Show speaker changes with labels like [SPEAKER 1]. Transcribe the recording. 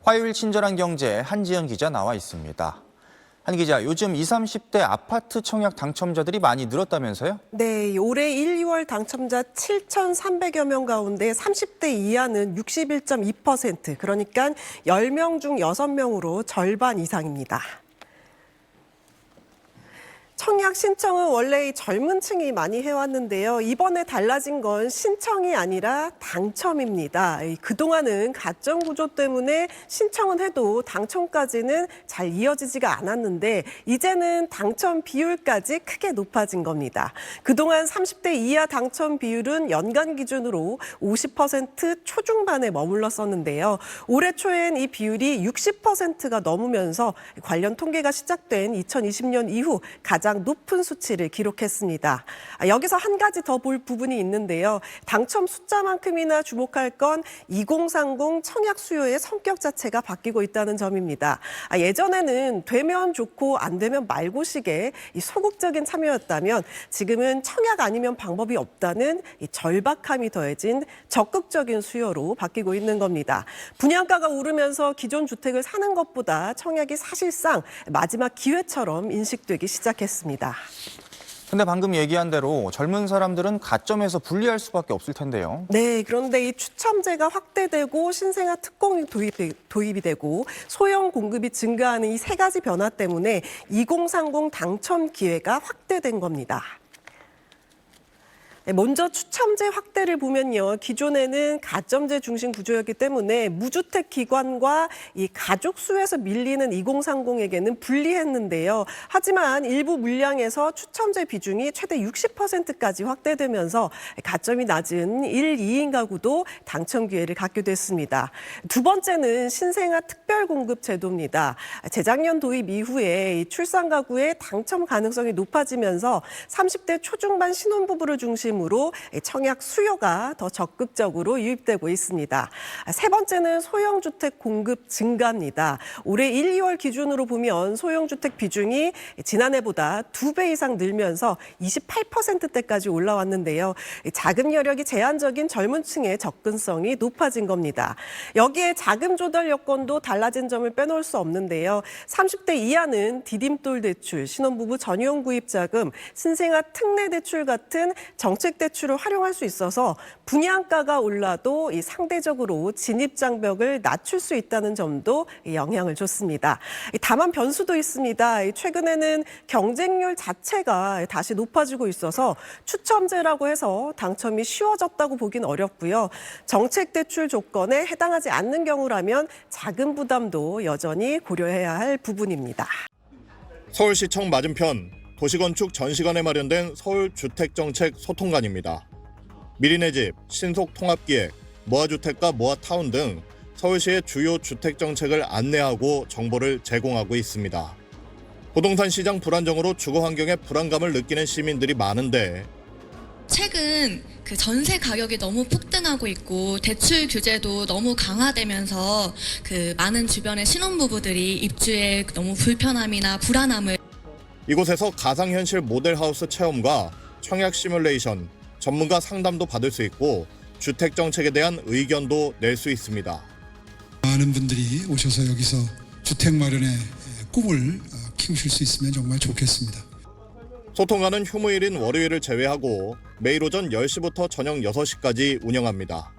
[SPEAKER 1] 화요일 친절한 경제 한지연 기자 나와 있습니다. 한 기자, 요즘 20, 30대 아파트 청약 당첨자들이 많이 늘었다면서요?
[SPEAKER 2] 네, 올해 1, 2월 당첨자 7,300여 명 가운데 30대 이하는 61.2%, 그러니까 10명 중 6명으로 절반 이상입니다. 청약 신청은 원래 젊은 층이 많이 해왔는데요. 이번에 달라진 건 신청이 아니라 당첨입니다. 그동안은 가점 구조 때문에 신청은 해도 당첨까지는 잘 이어지지가 않았는데 이제는 당첨 비율까지 크게 높아진 겁니다. 그동안 30대 이하 당첨 비율은 연간 기준으로 50% 초중반에 머물렀었는데요. 올해 초엔 이 비율이 60%가 넘으면서 관련 통계가 시작된 2020년 이후 가장 높은 수치를 기록했습니다. 여기서 한 가지 더 볼 부분이 있는데요. 당첨 숫자만큼이나 주목할 건 2030 청약 수요의 성격 자체가 바뀌고 있다는 점입니다. 예전에는 되면 좋고 안 되면 말고식의 이 소극적인 참여였다면 지금은 청약 아니면 방법이 없다는 이 절박함이 더해진 적극적인 수요로 바뀌고 있는 겁니다. 분양가가 오르면서 기존 주택을 사는 것보다 청약이 사실상 마지막 기회처럼 인식되기 시작했습니다.
[SPEAKER 1] 근데 방금 얘기한 대로 젊은 사람들은 가점에서 불리할 수밖에 없을 텐데요.
[SPEAKER 2] 네, 그런데 이 추첨제가 확대되고 신생아 특공이 도입이 되고 소형 공급이 증가하는 이 세 가지 변화 때문에 2030 당첨 기회가 확대된 겁니다. 먼저 추첨제 확대를 보면요. 기존에는 가점제 중심 구조였기 때문에 무주택 기관과 이 가족 수에서 밀리는 2030에게는 불리했는데요. 하지만 일부 물량에서 추첨제 비중이 최대 60%까지 확대되면서 가점이 낮은 1, 2인 가구도 당첨 기회를 갖게 됐습니다. 두 번째는 신생아 특별 공급 제도입니다. 재작년 도입 이후에 이 출산 가구의 당첨 가능성이 높아지면서 30대 초중반 신혼부부를 중심으로 청약 수요가 더 적극적으로 유입되고 있습니다. 세 번째는 소형주택 공급 증가입니다. 올해 1, 2월 기준으로 보면 소형주택 비중이 지난해보다 2배 이상 늘면서 28%대까지 올라왔는데요. 자금 여력이 제한적인 젊은 층의 접근성이 높아진 겁니다. 여기에 자금 조달 여건도 달라진 점을 빼놓을 수 없는데요. 30대 이하는 디딤돌 대출, 신혼부부 전용 구입 자금, 신생아 특례 대출 같은 정책 대출을 활용할 수 있어서 분양가가 올라도 이 상대적으로 진입 장벽을 낮출 수 있다는 점도 영향을 줬습니다. 다만 변수도 있습니다. 최근에는 경쟁률 자체가 다시 높아지고 있어서 추첨제라고 해서 당첨이 쉬워졌다고 보긴 어렵고요. 정책 대출 조건에 해당하지 않는 경우라면 자금 부담도 여전히 고려해야 할 부분입니다.
[SPEAKER 3] 서울시청 맞은편 도시건축 전시관에 마련된 서울주택정책 소통관입니다. 미리 내 집, 신속통합기획, 모아주택과 모아타운 등 서울시의 주요 주택정책을 안내하고 정보를 제공하고 있습니다. 부동산 시장 불안정으로 주거 환경에 불안감을 느끼는 시민들이 많은데
[SPEAKER 4] 최근 그 전세 가격이 너무 폭등하고 있고 대출 규제도 너무 강화되면서 그 많은 주변의 신혼부부들이 입주에 너무 불편함이나 불안함을
[SPEAKER 3] 이곳에서 가상현실 모델하우스 체험과 청약 시뮬레이션, 전문가 상담도 받을 수 있고 주택정책에 대한 의견도 낼 수 있습니다.
[SPEAKER 5] 많은 분들이 오셔서 여기서 주택 마련의 꿈을 키우실 수 있으면 정말 좋겠습니다.
[SPEAKER 3] 소통관은 휴무일인 월요일을 제외하고 매일 오전 10시부터 저녁 6시까지 운영합니다.